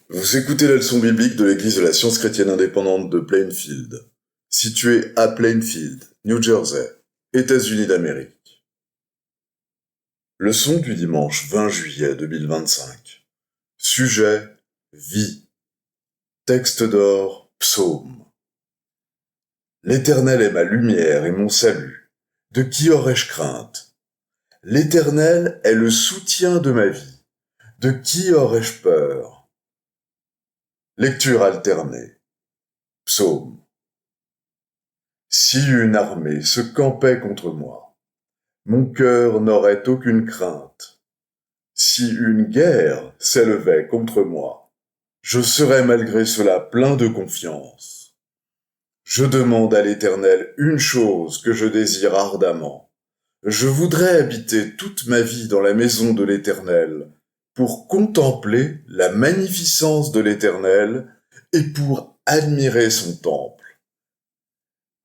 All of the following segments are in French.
Vous écoutez la leçon biblique de l'Église de la Science chrétienne indépendante de Plainfield, située à Plainfield, New Jersey, États-Unis d'Amérique. Leçon du dimanche 20 juillet 2025. Sujet: vie. Texte d'or, psaume. L'Éternel est ma lumière et mon salut. De qui aurais-je crainte? L'Éternel est le soutien de ma vie. De qui aurais-je peur? Lecture alternée. Psaume. Si une armée se campait contre moi, mon cœur n'aurait aucune crainte. Si une guerre s'élevait contre moi, je serais malgré cela plein de confiance. Je demande à l'Éternel une chose que je désire ardemment. Je voudrais habiter toute ma vie dans la maison de l'Éternel, pour contempler la magnificence de l'Éternel et pour admirer son temple.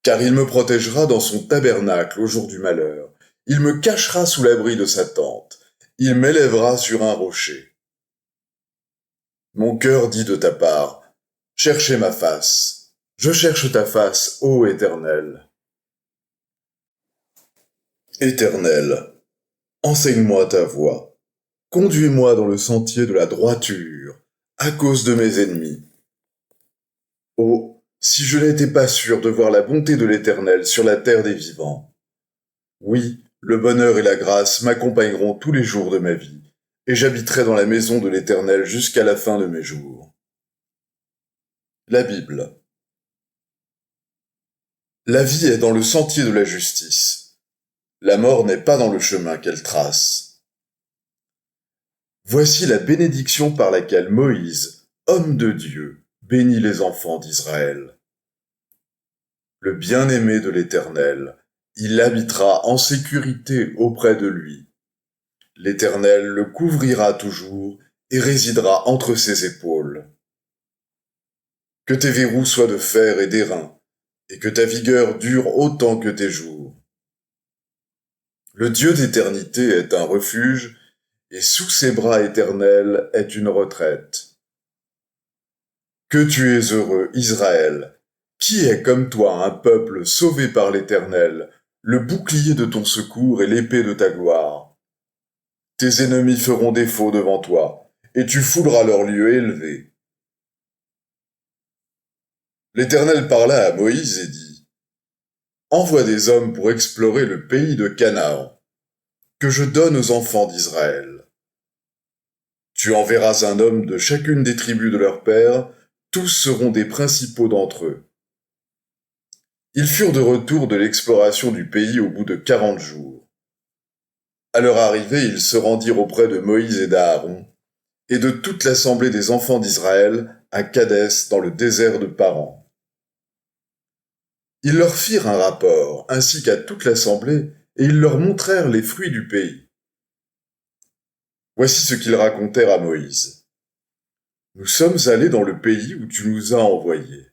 Car il me protégera dans son tabernacle au jour du malheur. Il me cachera sous l'abri de sa tente. Il m'élèvera sur un rocher. Mon cœur dit de ta part, cherchez ma face. Je cherche ta face, ô Éternel. Éternel, enseigne-moi ta voie. Conduis-moi dans le sentier de la droiture, à cause de mes ennemis. Oh, si je n'étais pas sûr de voir la bonté de l'Éternel sur la terre des vivants. Oui, le bonheur et la grâce m'accompagneront tous les jours de ma vie, et j'habiterai dans la maison de l'Éternel jusqu'à la fin de mes jours. La Bible. La vie est dans le sentier de la justice. La mort n'est pas dans le chemin qu'elle trace. Voici la bénédiction par laquelle Moïse, homme de Dieu, bénit les enfants d'Israël. Le bien-aimé de l'Éternel, il habitera en sécurité auprès de lui. L'Éternel le couvrira toujours et résidera entre ses épaules. Que tes verrous soient de fer et d'airain, et que ta vigueur dure autant que tes jours. Le Dieu d'éternité est un refuge, et sous ses bras éternels est une retraite. Que tu es heureux, Israël! Qui est comme toi un peuple sauvé par l'Éternel, le bouclier de ton secours et l'épée de ta gloire? Tes ennemis feront défaut devant toi, et tu fouleras leur lieu élevé. L'Éternel parla à Moïse et dit, envoie des hommes pour explorer le pays de Canaan, que je donne aux enfants d'Israël. Tu enverras un homme de chacune des tribus de leur père, tous seront des principaux d'entre eux. Ils furent de retour de l'exploration du pays au bout de 40 jours. À leur arrivée, ils se rendirent auprès de Moïse et d'Aaron, et de toute l'assemblée des enfants d'Israël à Kadès dans le désert de Paran. Ils leur firent un rapport, ainsi qu'à toute l'assemblée, et ils leur montrèrent les fruits du pays. Voici ce qu'ils racontèrent à Moïse. Nous sommes allés dans le pays où tu nous as envoyés.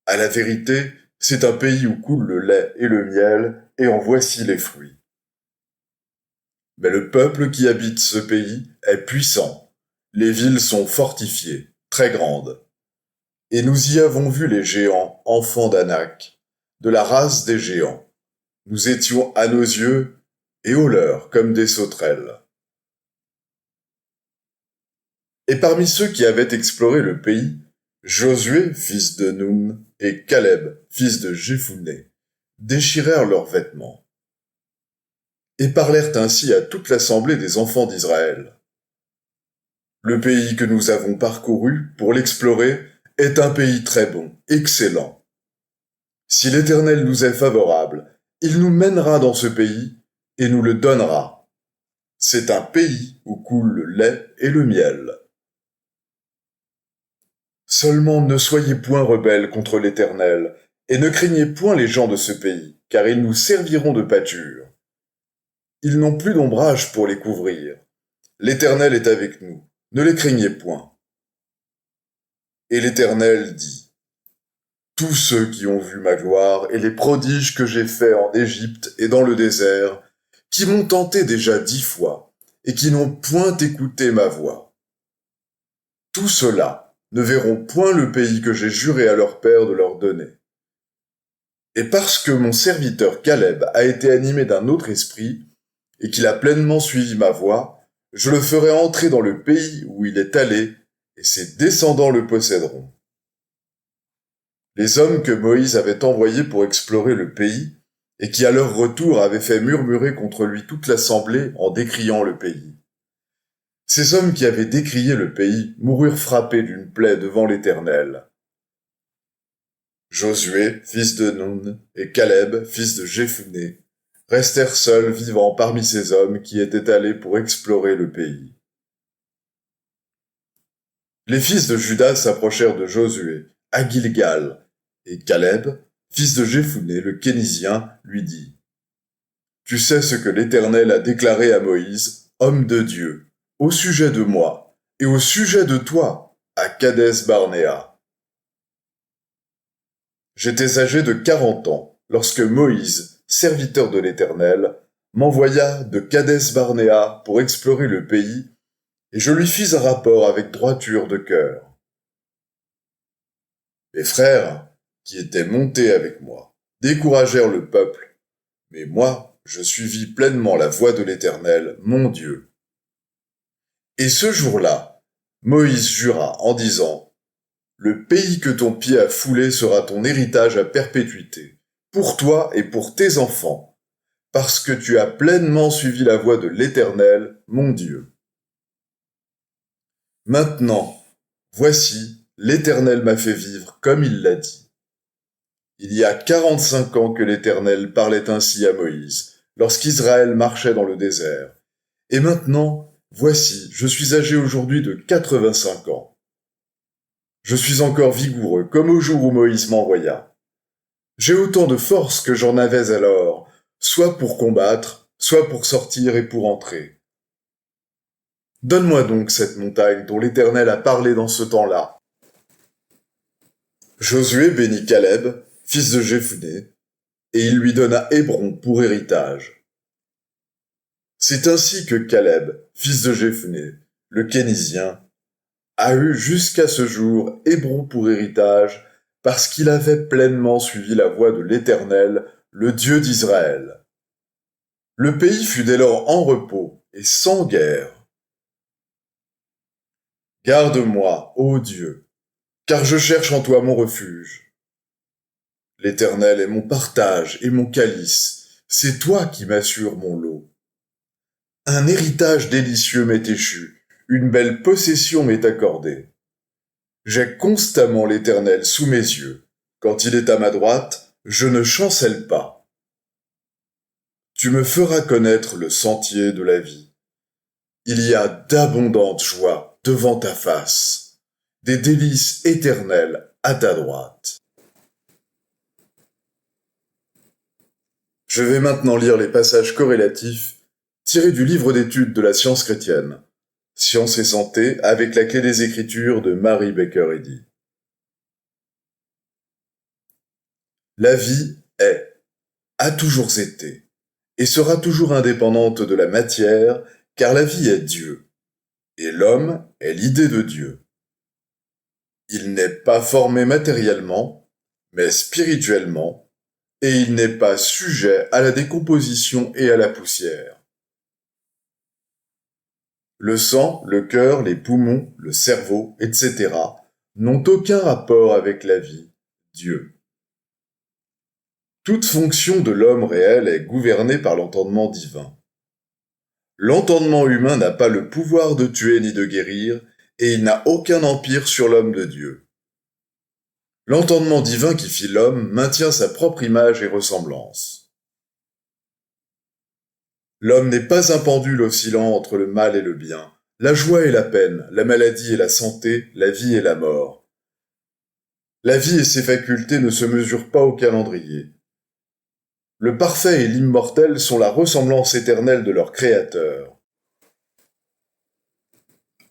À la vérité, c'est un pays où coule le lait et le miel, et en voici les fruits. Mais le peuple qui habite ce pays est puissant. Les villes sont fortifiées, très grandes. Et nous y avons vu les géants, enfants d'Anak, de la race des géants. Nous étions à nos yeux et aux leurs comme des sauterelles. Et parmi ceux qui avaient exploré le pays, Josué, fils de Nun, et Caleb, fils de Jéphuné, déchirèrent leurs vêtements et parlèrent ainsi à toute l'assemblée des enfants d'Israël. Le pays que nous avons parcouru pour l'explorer est un pays très bon, excellent. Si l'Éternel nous est favorable, il nous mènera dans ce pays et nous le donnera. C'est un pays où coule le lait et le miel. Seulement ne soyez point rebelles contre l'Éternel, et ne craignez point les gens de ce pays, car ils nous serviront de pâture. Ils n'ont plus d'ombrage pour les couvrir. L'Éternel est avec nous, ne les craignez point. Et l'Éternel dit, tous ceux qui ont vu ma gloire et les prodiges que j'ai faits en Égypte et dans le désert, qui m'ont tenté déjà 10 fois, et qui n'ont point écouté ma voix. Tout cela ne verront point le pays que j'ai juré à leur père de leur donner. Et parce que mon serviteur Caleb a été animé d'un autre esprit, et qu'il a pleinement suivi ma voie, je le ferai entrer dans le pays où il est allé, et ses descendants le posséderont. Les hommes que Moïse avait envoyés pour explorer le pays, et qui à leur retour avaient fait murmurer contre lui toute l'assemblée en décriant le pays. Ces hommes qui avaient décrié le pays moururent frappés d'une plaie devant l'Éternel. Josué, fils de Nun, et Caleb, fils de Jéphuné, restèrent seuls vivant parmi ces hommes qui étaient allés pour explorer le pays. Les fils de Juda s'approchèrent de Josué, à Gilgal, et Caleb, fils de Jéphuné, le Kénizien, lui dit : « Tu sais ce que l'Éternel a déclaré à Moïse, homme de Dieu, au sujet de moi, et au sujet de toi, à Kadès-Barnéa. J'étais âgé de 40 ans, lorsque Moïse, serviteur de l'Éternel, m'envoya de Kadès-Barnéa pour explorer le pays, et je lui fis un rapport avec droiture de cœur. Mes frères, qui étaient montés avec moi, découragèrent le peuple, mais moi, je suivis pleinement la voie de l'Éternel, mon Dieu. Et ce jour-là, Moïse jura en disant : « Le pays que ton pied a foulé sera ton héritage à perpétuité, pour toi et pour tes enfants, parce que tu as pleinement suivi la voie de l'Éternel, mon Dieu. Maintenant, voici, l'Éternel m'a fait vivre comme il l'a dit. Il y a 45 ans que l'Éternel parlait ainsi à Moïse, lorsqu'Israël marchait dans le désert. Et maintenant, voici, je suis âgé aujourd'hui de 85 ans. Je suis encore vigoureux, comme au jour où Moïse m'envoya. J'ai autant de force que j'en avais alors, soit pour combattre, soit pour sortir et pour entrer. Donne-moi donc cette montagne dont l'Éternel a parlé dans ce temps-là. » Josué bénit Caleb, fils de Jéphuné, et il lui donna Hébron pour héritage. C'est ainsi que Caleb, fils de Jéphuné, le Kénizien, a eu jusqu'à ce jour Hébron pour héritage, parce qu'il avait pleinement suivi la voie de l'Éternel, le Dieu d'Israël. Le pays fut dès lors en repos et sans guerre. Garde-moi, ô Dieu, car je cherche en toi mon refuge. L'Éternel est mon partage et mon calice, c'est toi qui m'assures mon lot. Un héritage délicieux m'est échu, une belle possession m'est accordée. J'ai constamment l'Éternel sous mes yeux. Quand il est à ma droite, je ne chancelle pas. Tu me feras connaître le sentier de la vie. Il y a d'abondantes joies devant ta face, des délices éternelles à ta droite. Je vais maintenant lire les passages corrélatifs tirés du livre d'études de la science chrétienne, Science et santé avec la clé des Écritures de Mary Baker Eddy. La vie est, a toujours été, et sera toujours indépendante de la matière, car la vie est Dieu, et l'homme est l'idée de Dieu. Il n'est pas formé matériellement, mais spirituellement, et il n'est pas sujet à la décomposition et à la poussière. Le sang, le cœur, les poumons, le cerveau, etc. n'ont aucun rapport avec la vie, Dieu. Toute fonction de l'homme réel est gouvernée par l'entendement divin. L'entendement humain n'a pas le pouvoir de tuer ni de guérir, et il n'a aucun empire sur l'homme de Dieu. L'entendement divin qui fit l'homme maintient sa propre image et ressemblance. L'homme n'est pas un pendule oscillant entre le mal et le bien, la joie et la peine, la maladie et la santé, la vie et la mort. La vie et ses facultés ne se mesurent pas au calendrier. Le parfait et l'immortel sont la ressemblance éternelle de leur Créateur.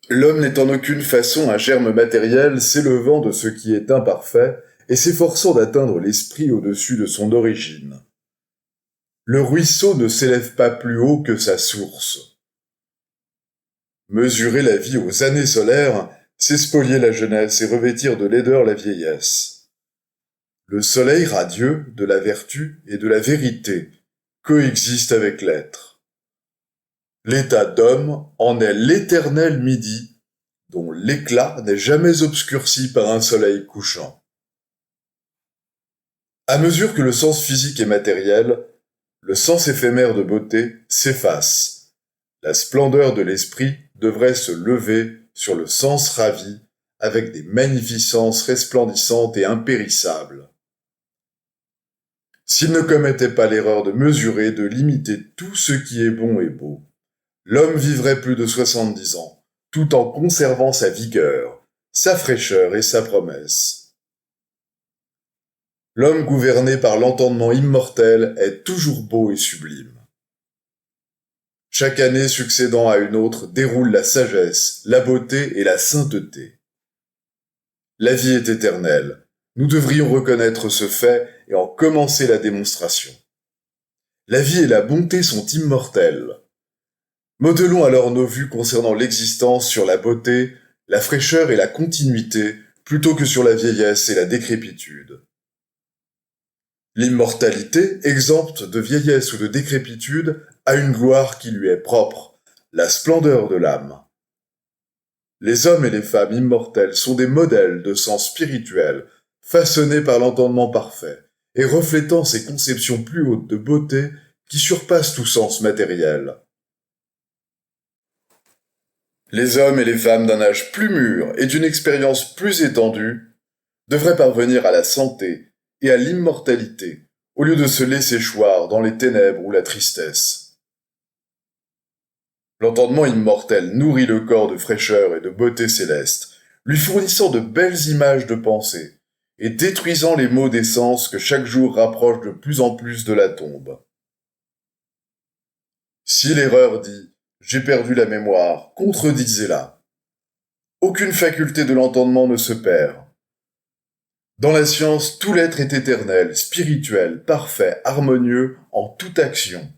L'homme n'est en aucune façon un germe matériel s'élevant de ce qui est imparfait et s'efforçant d'atteindre l'esprit au-dessus de son origine. Le ruisseau ne s'élève pas plus haut que sa source. Mesurer la vie aux années solaires, c'est spolier la jeunesse et revêtir de laideur la vieillesse. Le soleil radieux de la vertu et de la vérité coexiste avec l'être. L'état d'homme en est l'éternel midi, dont l'éclat n'est jamais obscurci par un soleil couchant. À mesure que le sens physique est matériel, le sens éphémère de beauté s'efface. La splendeur de l'esprit devrait se lever sur le sens ravi avec des magnificences resplendissantes et impérissables. S'il ne commettait pas l'erreur de mesurer, de limiter tout ce qui est bon et beau, l'homme vivrait plus de 70 ans, tout en conservant sa vigueur, sa fraîcheur et sa promesse. L'homme gouverné par l'entendement immortel est toujours beau et sublime. Chaque année succédant à une autre déroule la sagesse, la beauté et la sainteté. La vie est éternelle. Nous devrions reconnaître ce fait et en commencer la démonstration. La vie et la bonté sont immortelles. Modelons alors nos vues concernant l'existence sur la beauté, la fraîcheur et la continuité, plutôt que sur la vieillesse et la décrépitude. L'immortalité, exempte de vieillesse ou de décrépitude, a une gloire qui lui est propre, la splendeur de l'âme. Les hommes et les femmes immortels sont des modèles de sens spirituel, façonnés par l'entendement parfait, et reflétant ces conceptions plus hautes de beauté qui surpassent tout sens matériel. Les hommes et les femmes d'un âge plus mûr et d'une expérience plus étendue devraient parvenir à la santé et à l'immortalité, au lieu de se laisser choir dans les ténèbres ou la tristesse. L'entendement immortel nourrit le corps de fraîcheur et de beauté céleste, lui fournissant de belles images de pensée, et détruisant les maux des sens que chaque jour rapprochent de plus en plus de la tombe. Si l'erreur dit « j'ai perdu la mémoire », contredisez-la. Aucune faculté de l'entendement ne se perd. Dans la science, tout l'être est éternel, spirituel, parfait, harmonieux en toute action.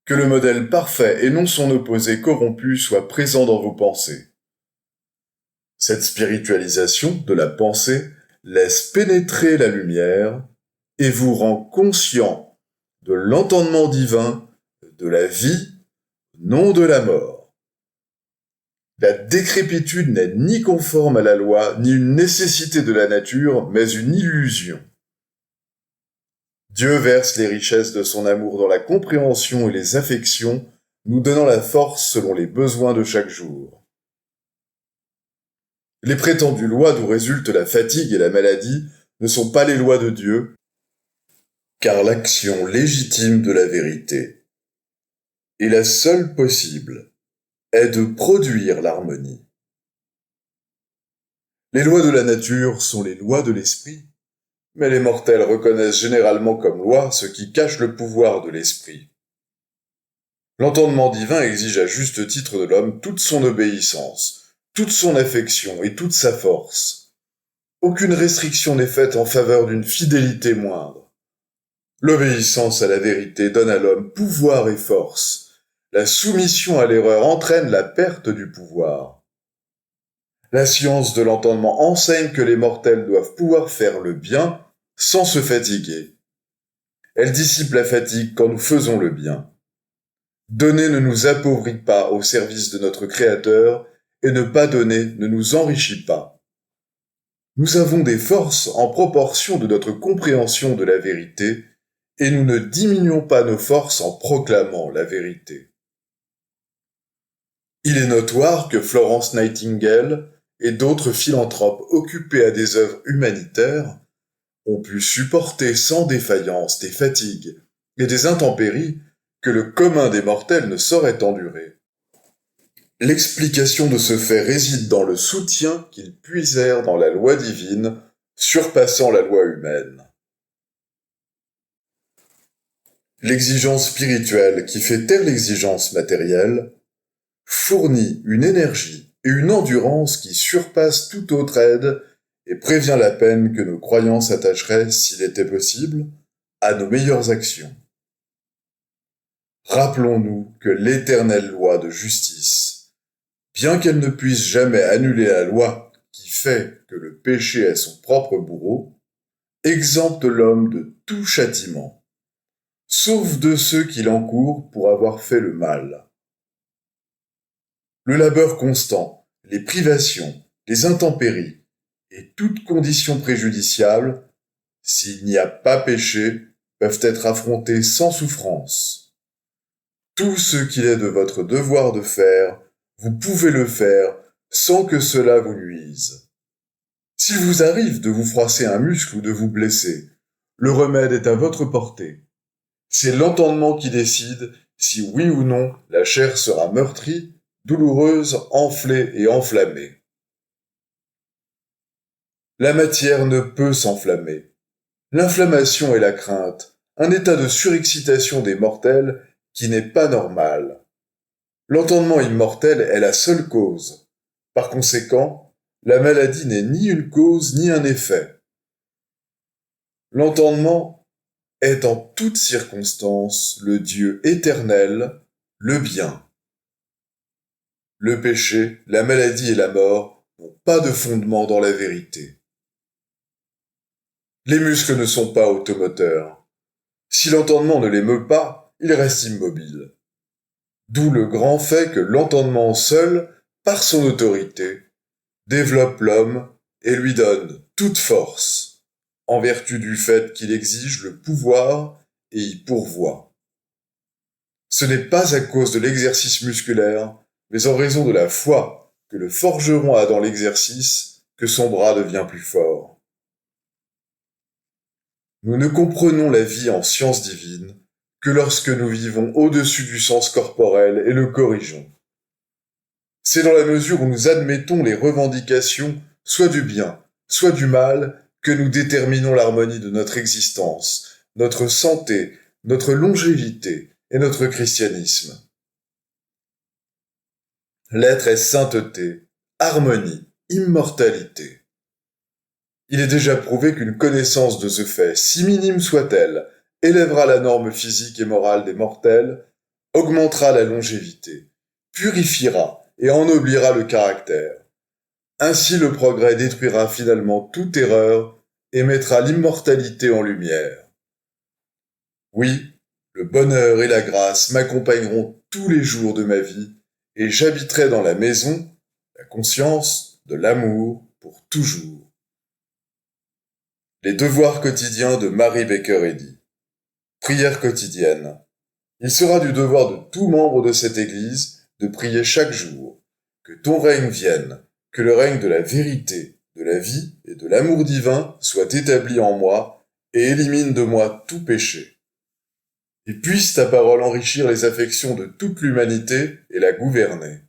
Que le modèle parfait et non son opposé corrompu soit présent dans vos pensées. Cette spiritualisation de la pensée laisse pénétrer la lumière et vous rend conscient de l'entendement divin, de la vie, non de la mort. La décrépitude n'est ni conforme à la loi, ni une nécessité de la nature, mais une illusion. Dieu verse les richesses de son amour dans la compréhension et les affections, nous donnant la force selon les besoins de chaque jour. Les prétendues lois d'où résultent la fatigue et la maladie ne sont pas les lois de Dieu, car l'action légitime de la vérité, et la seule possible, est de produire l'harmonie. Les lois de la nature sont les lois de l'esprit, mais les mortels reconnaissent généralement comme loi ce qui cache le pouvoir de l'esprit. L'entendement divin exige à juste titre de l'homme toute son obéissance, toute son affection et toute sa force. Aucune restriction n'est faite en faveur d'une fidélité moindre. L'obéissance à la vérité donne à l'homme pouvoir et force. La soumission à l'erreur entraîne la perte du pouvoir. La science de l'entendement enseigne que les mortels doivent pouvoir faire le bien sans se fatiguer. Elle dissipe la fatigue quand nous faisons le bien. Donner ne nous appauvrit pas au service de notre Créateur, et ne pas donner ne nous enrichit pas. Nous avons des forces en proportion de notre compréhension de la vérité, et nous ne diminuons pas nos forces en proclamant la vérité. Il est notoire que Florence Nightingale et d'autres philanthropes occupés à des œuvres humanitaires ont pu supporter sans défaillance des fatigues et des intempéries que le commun des mortels ne saurait endurer. L'explication de ce fait réside dans le soutien qu'ils puisèrent dans la loi divine, surpassant la loi humaine. L'exigence spirituelle qui fait taire l'exigence matérielle fournit une énergie et une endurance qui surpassent toute autre aide et prévient la peine que nos croyants s'attacheraient, s'il était possible, à nos meilleures actions. Rappelons-nous que l'éternelle loi de justice Bien qu'elle ne puisse jamais annuler la loi qui fait que le péché est son propre bourreau, exempte l'homme de tout châtiment, sauf de ceux qui l'encourent pour avoir fait le mal. Le labeur constant, les privations, les intempéries et toute condition préjudiciable, s'il n'y a pas péché, peuvent être affrontés sans souffrance. Tout ce qu'il est de votre devoir de faire, vous pouvez le faire sans que cela vous nuise. S'il vous arrive de vous froisser un muscle ou de vous blesser, le remède est à votre portée. C'est l'entendement qui décide si oui ou non la chair sera meurtrie, douloureuse, enflée et enflammée. La matière ne peut s'enflammer. L'inflammation est la crainte, un état de surexcitation des mortels qui n'est pas normal. L'entendement immortel est la seule cause. Par conséquent, la maladie n'est ni une cause ni un effet. L'entendement est en toutes circonstances le Dieu éternel, le bien. Le péché, la maladie et la mort n'ont pas de fondement dans la vérité. Les muscles ne sont pas automoteurs. Si l'entendement ne les meut pas, ils restent immobiles. D'où le grand fait que l'entendement seul, par son autorité, développe l'homme et lui donne toute force, en vertu du fait qu'il exige le pouvoir et y pourvoit. Ce n'est pas à cause de l'exercice musculaire, mais en raison de la foi que le forgeron a dans l'exercice, que son bras devient plus fort. Nous ne comprenons la vie en science divine que lorsque nous vivons au-dessus du sens corporel et le corrigeons. C'est dans la mesure où nous admettons les revendications, soit du bien, soit du mal, que nous déterminons l'harmonie de notre existence, notre santé, notre longévité et notre christianisme. L'être est sainteté, harmonie, immortalité. Il est déjà prouvé qu'une connaissance de ce fait, si minime soit-elle, élèvera la norme physique et morale des mortels, augmentera la longévité, purifiera et ennoblira le caractère. Ainsi le progrès détruira finalement toute erreur et mettra l'immortalité en lumière. Oui, le bonheur et la grâce m'accompagneront tous les jours de ma vie, et j'habiterai dans la maison, la conscience, de l'amour pour toujours. Les devoirs quotidiens de Mary Baker Eddy. Prière quotidienne. Il sera du devoir de tout membre de cette Église de prier chaque jour. Que ton règne vienne, que le règne de la vérité, de la vie et de l'amour divin soit établi en moi et élimine de moi tout péché. Et puisse ta parole enrichir les affections de toute l'humanité et la gouverner.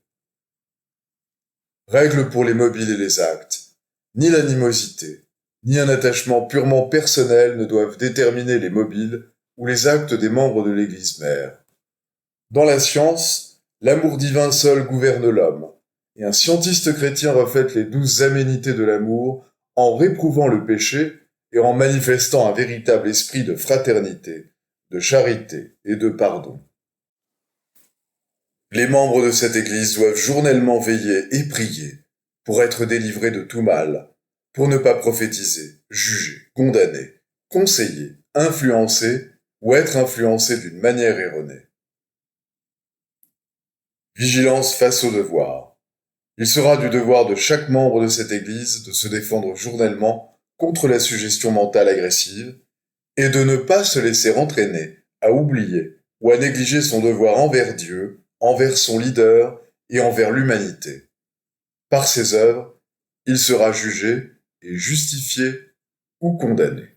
Règle pour les mobiles et les actes. Ni l'animosité, ni un attachement purement personnel ne doivent déterminer les mobiles ou les actes des membres de l'Église mère. Dans la science, l'amour divin seul gouverne l'homme, et un scientiste chrétien reflète les 12 aménités de l'amour en réprouvant le péché et en manifestant un véritable esprit de fraternité, de charité et de pardon. Les membres de cette Église doivent journellement veiller et prier pour être délivrés de tout mal, pour ne pas prophétiser, juger, condamner, conseiller, influencer ou être influencé d'une manière erronée. Vigilance face au devoir. Il sera du devoir de chaque membre de cette Église de se défendre journellement contre la suggestion mentale agressive et de ne pas se laisser entraîner à oublier ou à négliger son devoir envers Dieu, envers son leader et envers l'humanité. Par ses œuvres, il sera jugé et justifié ou condamné.